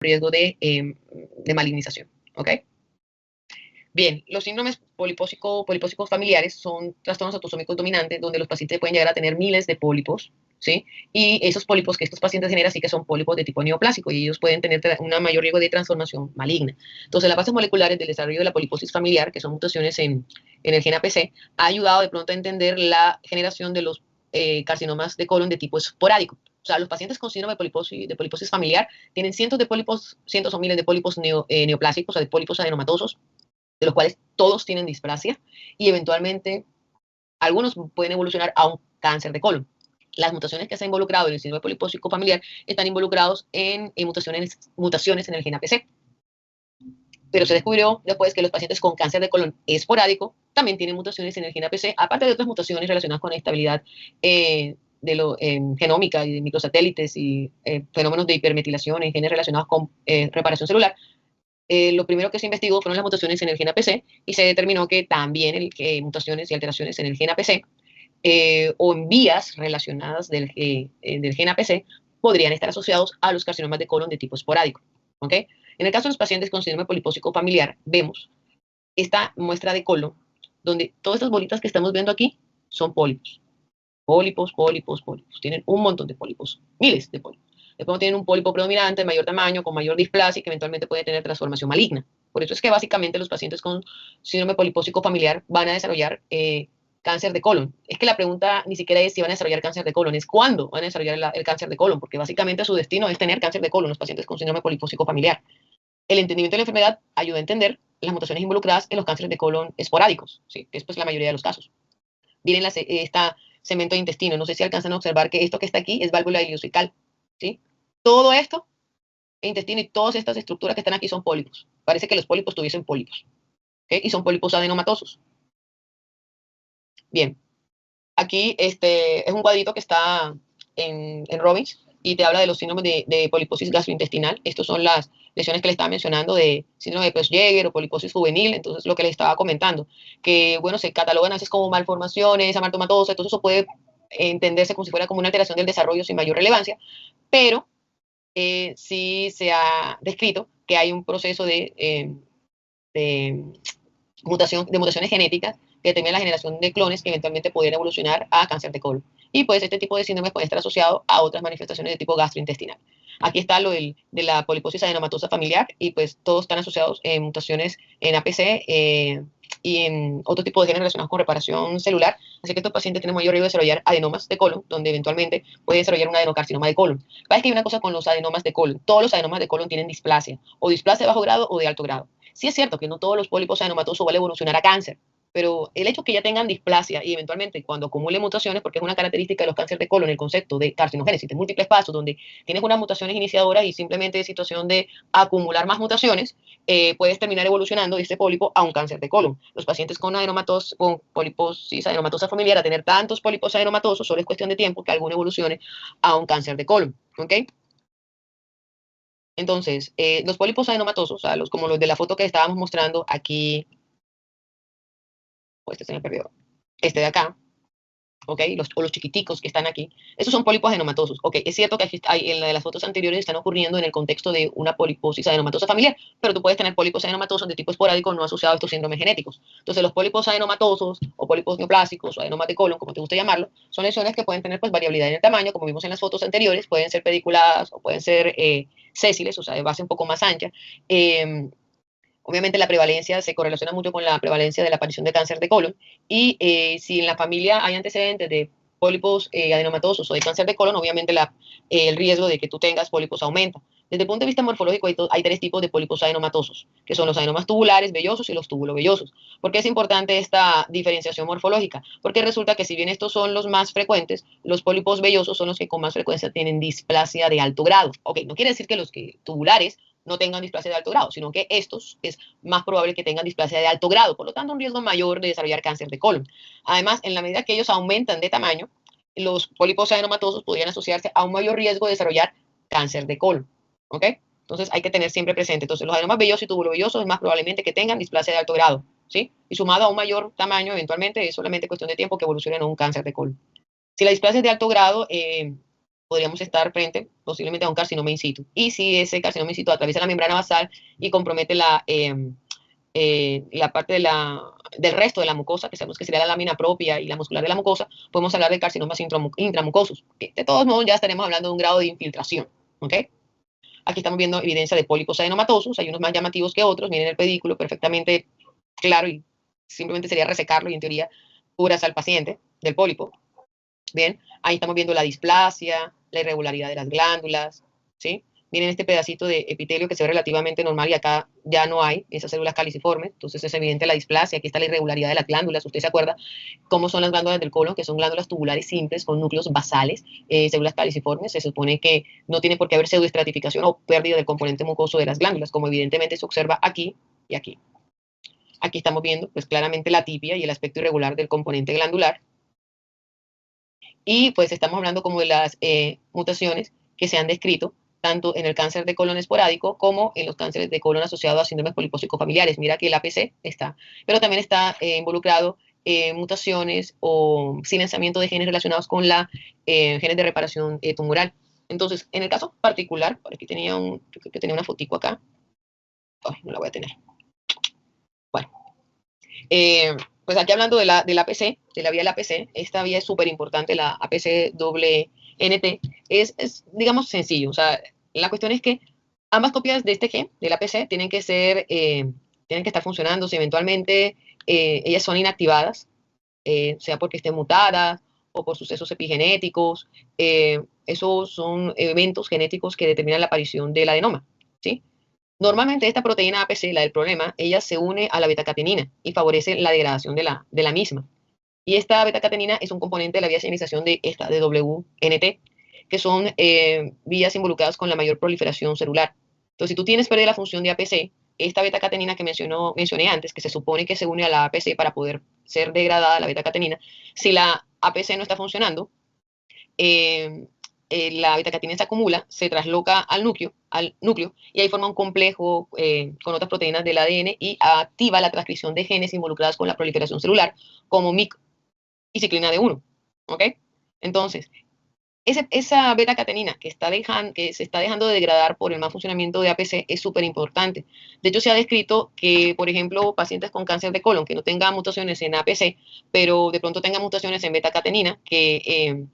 riesgo de malignización, ¿ok? Bien, los síndromes polipósicos familiares son trastornos autosómicos dominantes donde los pacientes pueden llegar a tener miles de pólipos, ¿sí? Y esos pólipos que estos pacientes generan sí que son pólipos de tipo neoplásico y ellos pueden tener un mayor riesgo de transformación maligna. Entonces, las bases moleculares del desarrollo de la poliposis familiar, que son mutaciones en el gen APC, ha ayudado de pronto a entender la generación de los carcinomas de colon de tipo esporádico. O sea, los pacientes con síndrome de poliposis familiar tienen cientos de pólipos, cientos o miles de pólipos neoplásicos, o sea, de pólipos adenomatosos, de los cuales todos tienen displasia y eventualmente algunos pueden evolucionar a un cáncer de colon. Las mutaciones que se han involucrado en el síndrome polipósico familiar están involucrados en mutaciones en el gen APC. Pero se descubrió después que los pacientes con cáncer de colon esporádico también tienen mutaciones en el gen APC, aparte de otras mutaciones relacionadas con la estabilidad genómica y de microsatélites y fenómenos de hipermetilación en genes relacionados con reparación celular. Lo primero que se investigó fueron las mutaciones en el gen APC y se determinó que también mutaciones y alteraciones en el gen APC o en vías relacionadas del gen APC podrían estar asociados a los carcinomas de colon de tipo esporádico. ¿Ok? En el caso de los pacientes con síndrome polipósico familiar, vemos esta muestra de colon donde todas estas bolitas que estamos viendo aquí son pólipos. Pólipos. Tienen un montón de pólipos, miles de pólipos. Después tienen un pólipo predominante de mayor tamaño, con mayor displasia y que eventualmente puede tener transformación maligna. Por eso es que básicamente los pacientes con síndrome polipósico familiar van a desarrollar cáncer de colon. Es que la pregunta ni siquiera es si van a desarrollar cáncer de colon, es cuándo van a desarrollar el cáncer de colon, porque básicamente su destino es tener cáncer de colon los pacientes con síndrome polipósico familiar. El entendimiento de la enfermedad ayuda a entender las mutaciones involucradas en los cánceres de colon esporádicos, ¿sí? Que es pues la mayoría de los casos. Miren esta cemento de intestino. No sé si alcanzan a observar que esto que está aquí es válvula ileocecal, ¿sí? Todo esto, el intestino y todas estas estructuras que están aquí son pólipos. Parece que los pólipos tuviesen pólipos, ¿okay? Y son pólipos adenomatosos. Bien, aquí es un cuadrito que está en Robbins y te habla de los síndromes de poliposis gastrointestinal. Estas son las lesiones que le estaba mencionando de síndrome de Peutz-Jeghers o poliposis juvenil. Entonces, lo que les estaba comentando, que, bueno, se catalogan a veces como malformaciones, amartomatosa, entonces eso puede entenderse como si fuera como una alteración del desarrollo sin mayor relevancia, pero sí se ha descrito que hay un proceso de mutaciones genéticas que determinan la generación de clones que eventualmente podrían evolucionar a cáncer de colon. Y pues este tipo de síndromes puede estar asociado a otras manifestaciones de tipo gastrointestinal. Aquí está lo de la poliposis adenomatosa familiar y pues todos están asociados en mutaciones en APC y en otro tipo de genes relacionados con reparación celular. Así que estos pacientes tienen mayor riesgo de desarrollar adenomas de colon, donde eventualmente pueden desarrollar un adenocarcinoma de colon. Parece que hay una cosa con los adenomas de colon. Todos los adenomas de colon tienen displasia, o displasia de bajo grado o de alto grado. Sí es cierto que no todos los pólipos adenomatosos van a evolucionar a cáncer, pero el hecho que ya tengan displasia y eventualmente cuando acumulen mutaciones, porque es una característica de los cánceres de colon, el concepto de carcinogénesis de múltiples pasos, donde tienes unas mutaciones iniciadoras y simplemente de situación de acumular más mutaciones, puedes terminar evolucionando de ese pólipo a un cáncer de colon. Los pacientes con poliposis adenomatosa familiar, a tener tantos pólipos adenomatosos, solo es cuestión de tiempo que alguno evolucione a un cáncer de colon, ¿ok? Entonces, los pólipos adenomatosos, o sea, como los de la foto que estábamos mostrando aquí, este se me perdió, este de acá, ¿ok? O los chiquiticos que están aquí, esos son pólipos adenomatosos, ¿ok? Es cierto que aquí en la de las fotos anteriores están ocurriendo en el contexto de una poliposis adenomatosa familiar, pero tú puedes tener pólipos adenomatosos de tipo esporádico no asociados a estos síndromes genéticos. Entonces, los pólipos adenomatosos o pólipos neoplásicos o adenomas de colon, como te guste llamarlo, son lesiones que pueden tener pues variabilidad en el tamaño, como vimos en las fotos anteriores, pueden ser pediculadas o pueden ser sésiles, o sea, de base un poco más ancha. Obviamente la prevalencia se correlaciona mucho con la prevalencia de la aparición de cáncer de colon y si en la familia hay antecedentes de pólipos adenomatosos o de cáncer de colon, obviamente el riesgo de que tú tengas pólipos aumenta. Desde el punto de vista morfológico hay tres tipos de pólipos adenomatosos, que son los adenomas tubulares, vellosos y los tubulovellosos. ¿Por qué es importante esta diferenciación morfológica? Porque resulta que si bien estos son los más frecuentes, los pólipos vellosos son los que con más frecuencia tienen displasia de alto grado. Ok, no quiere decir que los tubulares no tengan displasia de alto grado, sino que estos es más probable que tengan displasia de alto grado, por lo tanto un riesgo mayor de desarrollar cáncer de colon. Además, en la medida que ellos aumentan de tamaño, los pólipos adenomatosos podrían asociarse a un mayor riesgo de desarrollar cáncer de colon, ¿ok? Entonces hay que tener siempre presente, entonces los adenomas vellosos y tubulovellosos es más probablemente que tengan displasia de alto grado, ¿sí? Y sumado a un mayor tamaño, eventualmente es solamente cuestión de tiempo que evolucionen a un cáncer de colon. Si la displasia es de alto grado, podríamos estar frente posiblemente a un carcinoma in situ. Y si ese carcinoma in situ atraviesa la membrana basal y compromete la parte del resto de la mucosa, que sabemos que sería la lámina propia y la muscular de la mucosa, podemos hablar de carcinomas intramucosos. De todos modos, ya estaremos hablando de un grado de infiltración. ¿Ok? Aquí estamos viendo evidencia de pólipos adenomatosos, hay unos más llamativos que otros, miren el pedículo perfectamente claro y simplemente sería resecarlo y en teoría curas al paciente del pólipo. Bien, ahí estamos viendo la displasia, la irregularidad de las glándulas, ¿sí? Miren este pedacito de epitelio que se ve relativamente normal y acá ya no hay esas células caliciformes, entonces es evidente la displasia, aquí está la irregularidad de las glándulas, usted se acuerda cómo son las glándulas del colon, que son glándulas tubulares simples con núcleos basales, células caliciformes, se supone que no tiene por qué haber pseudoestratificación o pérdida del componente mucoso de las glándulas, como evidentemente se observa aquí y aquí. Aquí estamos viendo pues claramente la tipia y el aspecto irregular del componente glandular. Y pues estamos hablando como de las mutaciones que se han descrito tanto en el cáncer de colon esporádico como en los cánceres de colon asociados a síndromes polipósicos familiares. Mira que el APC está, pero también está involucrado mutaciones o silenciamiento de genes relacionados con la genes de reparación tumoral. Entonces, en el caso particular, por aquí tenía creo que tenía una fotico acá. Ay, no la voy a tener. Bueno, pues aquí hablando de la APC, de la vía del APC, esta vía es súper importante, la APC doble NT, es, digamos, sencillo. O sea, la cuestión es que ambas copias de este gen, del APC, tienen que estar funcionando. Si eventualmente ellas son inactivadas, sea porque estén mutadas o por sucesos epigenéticos, esos son eventos genéticos que determinan la aparición del adenoma, ¿sí? Normalmente esta proteína APC, la del problema, ella se une a la betacatenina y favorece la degradación de la misma. Y esta betacatenina es un componente de la vía de señalización de esta, de WNT, que son vías involucradas con la mayor proliferación celular. Entonces, si tú tienes pérdida de la función de APC, esta betacatenina que mencioné antes, que se supone que se une a la APC para poder ser degradada la betacatenina, si la APC no está funcionando, la betacatenina se acumula, se trasloca al núcleo y ahí forma un complejo con otras proteínas del ADN y activa la transcripción de genes involucradas con la proliferación celular, como MYC y ciclina D1. ¿Ok? Entonces, esa beta-catenina que se está dejando de degradar por el mal funcionamiento de APC es súper importante. De hecho, se ha descrito que, por ejemplo, pacientes con cáncer de colon que no tengan mutaciones en APC, pero de pronto tengan mutaciones en beta-catenina, que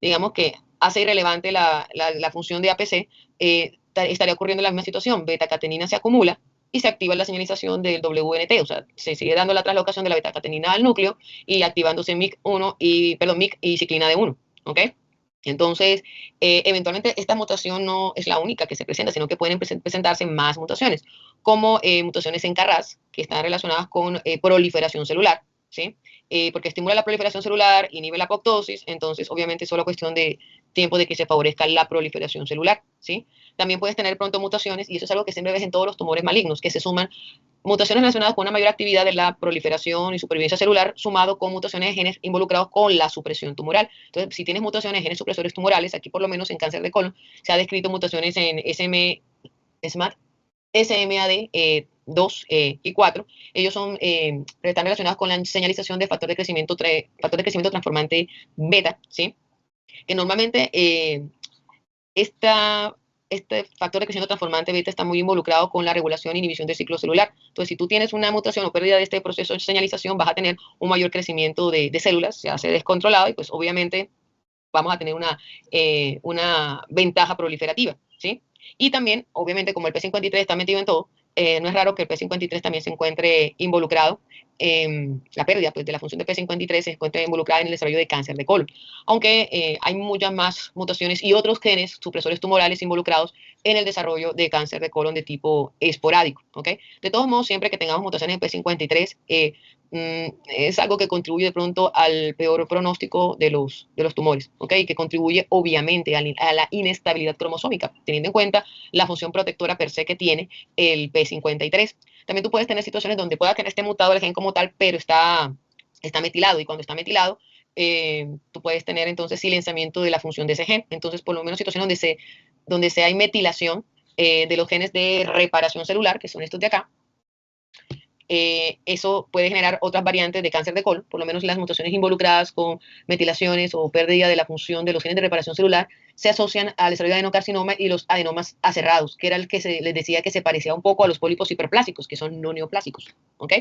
digamos que hace irrelevante la función de APC, estaría ocurriendo la misma situación. Beta-catenina se acumula y se activa la señalización del WNT, o sea, se sigue dando la translocación de la beta-catenina al núcleo y activándose MYC y ciclina D1, ¿ok? Entonces, eventualmente esta mutación no es la única que se presenta, sino que pueden presentarse más mutaciones, como mutaciones en KRAS, que están relacionadas con proliferación celular, ¿sí? Porque estimula la proliferación celular, inhibe la apoptosis, entonces obviamente es solo cuestión de tiempo de que se favorezca la proliferación celular, ¿sí? También puedes tener pronto mutaciones, y eso es algo que siempre ves en todos los tumores malignos, que se suman mutaciones relacionadas con una mayor actividad de la proliferación y supervivencia celular, sumado con mutaciones de genes involucrados con la supresión tumoral. Entonces, si tienes mutaciones de genes supresores tumorales, aquí por lo menos en cáncer de colon, se ha descrito mutaciones en SMAD2 y 4. Ellos están relacionados con la señalización de factor de crecimiento transformante beta, ¿sí? Que normalmente este factor de crecimiento transformante beta está muy involucrado con la regulación e inhibición del ciclo celular. Entonces, si tú tienes una mutación o pérdida de este proceso de señalización, vas a tener un mayor crecimiento de células, se hace descontrolado y pues obviamente vamos a tener una ventaja proliferativa, ¿sí? Y también, obviamente, como el P53 está metido en todo, no es raro que el P53 también se encuentre involucrado, la pérdida pues, de la función de P53 se encuentre involucrada en el desarrollo de cáncer de colon. Aunque hay muchas más mutaciones y otros genes supresores tumorales involucrados en el desarrollo de cáncer de colon de tipo esporádico, ¿ok? De todos modos, siempre que tengamos mutaciones en P53, es algo que contribuye de pronto al peor pronóstico de los tumores, ¿ok? Que contribuye obviamente a la inestabilidad cromosómica, teniendo en cuenta la función protectora per se que tiene el P53. También tú puedes tener situaciones donde pueda que no esté mutado el gen como tal, pero está metilado, y cuando está metilado, tú puedes tener entonces silenciamiento de la función de ese gen. Entonces, por lo menos situaciones donde hay metilación de los genes de reparación celular, que son estos de acá, eso puede generar otras variantes de cáncer de colon, por lo menos las mutaciones involucradas con metilaciones o pérdida de la función de los genes de reparación celular se asocian al desarrollo de adenocarcinoma y los adenomas aserrados, que era el que les decía que se parecía un poco a los pólipos hiperplásicos, que son no neoplásicos. ¿Ok?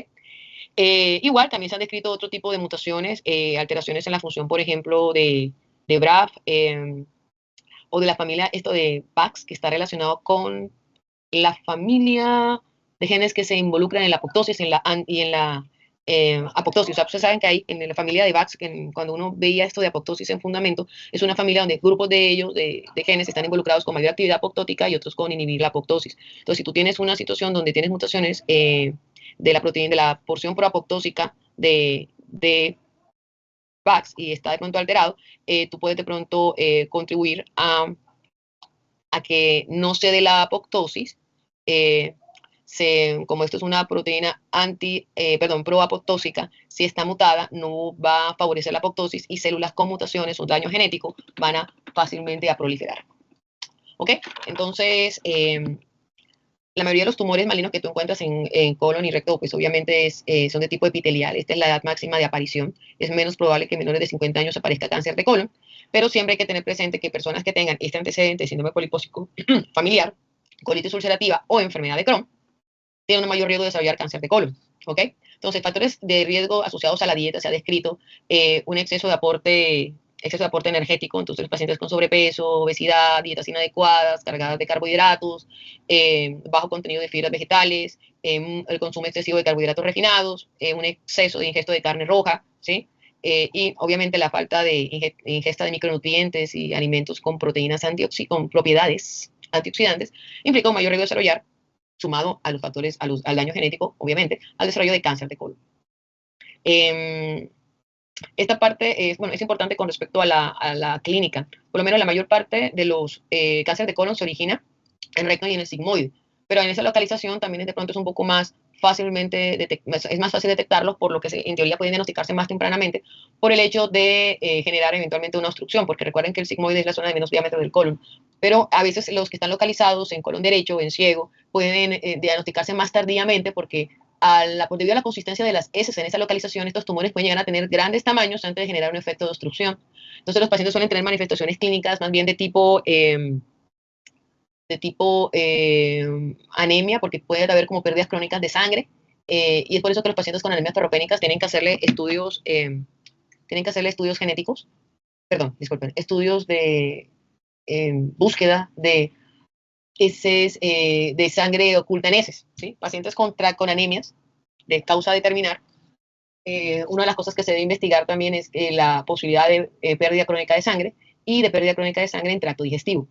Igual también se han descrito otro tipo de mutaciones, alteraciones en la función, por ejemplo, de BRAF o de la familia esto de PAX, que está relacionado con la familia de genes que se involucran en la apoptosis y en la apoptosis. O sea, ustedes saben que hay en la familia de VAX, cuando uno veía esto de apoptosis en fundamento, es una familia donde grupos de ellos, de genes, están involucrados con mayor actividad apoptótica y otros con inhibir la apoptosis. Entonces, si tú tienes una situación donde tienes mutaciones de la proteína, de la porción proapoptósica de VAX y está de pronto alterado, tú puedes de pronto contribuir a que no se dé la apoptosis, como esto es una proteína proapoptósica, si está mutada, no va a favorecer la apoptosis y células con mutaciones o daño genético van a fácilmente a proliferar. ¿Ok? Entonces, la mayoría de los tumores malignos que tú encuentras en colon y recto, pues obviamente son de tipo epitelial. Esta es la edad máxima de aparición. Es menos probable que en menores de 50 años aparezca cáncer de colon, pero siempre hay que tener presente que personas que tengan este antecedente de síndrome polipósico familiar, colitis ulcerativa o enfermedad de Crohn, tienen un mayor riesgo de desarrollar cáncer de colon. ¿Ok? Entonces, factores de riesgo asociados a la dieta, se ha descrito un exceso de aporte energético, entonces los pacientes con sobrepeso, obesidad, dietas inadecuadas, cargadas de carbohidratos, bajo contenido de fibras vegetales, el consumo excesivo de carbohidratos refinados, un exceso de ingesto de carne roja, ¿sí? Y obviamente la falta de ingesta de micronutrientes y alimentos con proteínas con propiedades antioxidantes implica un mayor riesgo de desarrollar, sumado a los factores, al daño genético, obviamente, al desarrollo de cáncer de colon. Esta parte es importante con respecto a la clínica. Por lo menos la mayor parte de los cánceres de colon se origina en recto y en el sigmoide, pero en esa localización también de pronto es un poco más es más fácil detectarlos, por lo que en teoría pueden diagnosticarse más tempranamente por el hecho de generar eventualmente una obstrucción, porque recuerden que el sigmoide es la zona de menos diámetro del colon, pero a veces los que están localizados en colon derecho o en ciego pueden diagnosticarse más tardíamente porque debido a la consistencia de las heces en esa localización, estos tumores pueden llegar a tener grandes tamaños antes de generar un efecto de obstrucción. Entonces los pacientes suelen tener manifestaciones clínicas más bien de tipo anemia, porque puede haber como pérdidas crónicas de sangre, y es por eso que los pacientes con anemias ferropénicas tienen que hacerle estudios genéticos, perdón, disculpen, estudios de búsqueda de heces, de sangre oculta en heces, ¿sí? Pacientes con anemias de causa a determinar. Una de las cosas que se debe investigar también es la posibilidad de pérdida crónica de sangre y de pérdida crónica de sangre en tracto digestivo.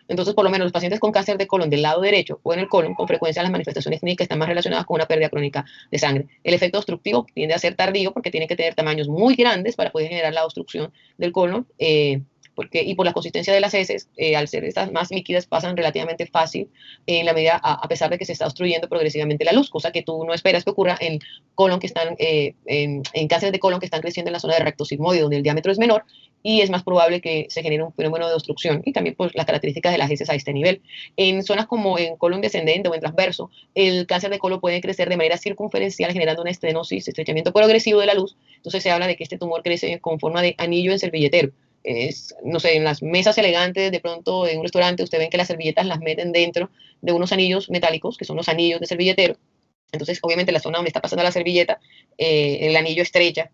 Entonces, por lo menos los pacientes con cáncer de colon del lado derecho o en el colon, con frecuencia las manifestaciones clínicas están más relacionadas con una pérdida crónica de sangre. El efecto obstructivo tiende a ser tardío porque tiene que tener tamaños muy grandes para poder generar la obstrucción del colon, y por la consistencia de las heces, al ser estas más líquidas, pasan relativamente fácil en la medida, a pesar de que se está obstruyendo progresivamente la luz, cosa que tú no esperas que ocurra en colon que están, en cánceres de colon que están creciendo en la zona de recto sigmoide, donde el diámetro es menor, y es más probable que se genere un fenómeno de obstrucción y también pues las características de las heces a este nivel. En zonas como en colon descendente o en transverso, el cáncer de colon puede crecer de manera circunferencial generando una estenosis, estrechamiento progresivo de la luz. Entonces se habla de que este tumor crece con forma de anillo en servilletero. No sé, en las mesas elegantes, de pronto en un restaurante, usted ven que las servilletas las meten dentro de unos anillos metálicos, que son los anillos de servilletero. Entonces, obviamente, la zona donde está pasando la servilleta, el anillo estrecha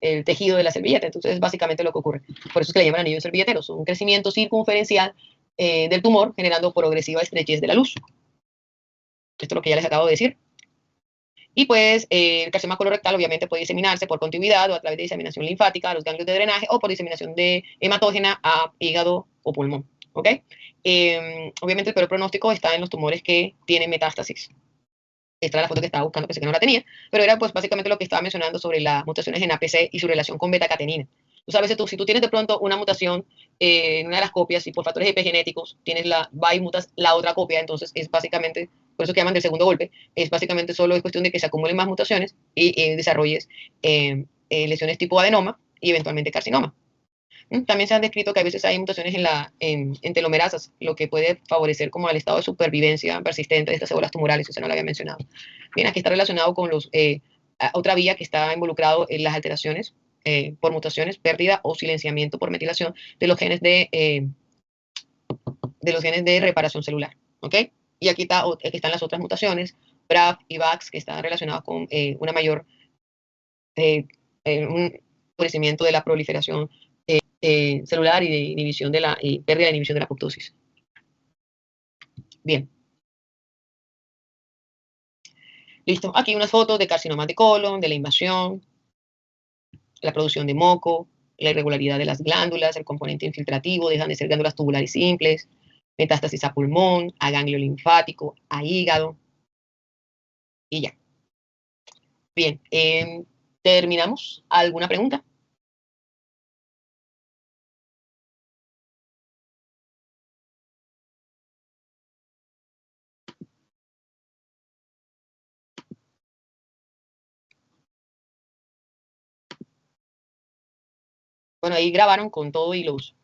el tejido de la servilleta. Entonces, es básicamente lo que ocurre. Por eso es que le llaman anillo de servilletero. Es un crecimiento circunferencial del tumor, generando progresiva estrechez de la luz. Esto es lo que ya les acabo de decir. Y pues el carcinoma colorectal obviamente puede diseminarse por contigüidad o a través de diseminación linfática a los ganglios de drenaje o por diseminación de hematógena a hígado o pulmón. ¿Ok? Obviamente el peor pronóstico está en los tumores que tienen metástasis. Esta era la foto que estaba buscando, pensé que no la tenía, pero era pues básicamente lo que estaba mencionando sobre las mutaciones en APC y su relación con beta-catenina. Tú sabes, si tú tienes de pronto una mutación en una de las copias y por factores epigenéticos va y mutas la otra copia, entonces es básicamente, por eso que llaman del segundo golpe, es básicamente solo es cuestión de que se acumulen más mutaciones y desarrolles lesiones tipo adenoma y eventualmente carcinoma. También se han descrito que a veces hay mutaciones en telomerasas, lo que puede favorecer como el estado de supervivencia persistente de estas células tumorales, eso no lo había mencionado. Bien, aquí está relacionado con otra vía que está involucrado en las alteraciones por mutaciones, pérdida o silenciamiento por metilación de los genes de reparación celular, ¿ok? Y aquí están las otras mutaciones, BRAF y VAX, que están relacionadas con una mayor, un favorecimiento de la proliferación celular y de inhibición y pérdida de inhibición de la apoptosis. Bien. Listo. Aquí unas fotos de carcinoma de colon, de la invasión, la producción de moco, la irregularidad de las glándulas, el componente infiltrativo, dejan de ser glándulas tubulares simples, metástasis a pulmón, a ganglio linfático, a hígado, y ya. Bien, terminamos. ¿Alguna pregunta? Bueno, ahí grabaron con todo y los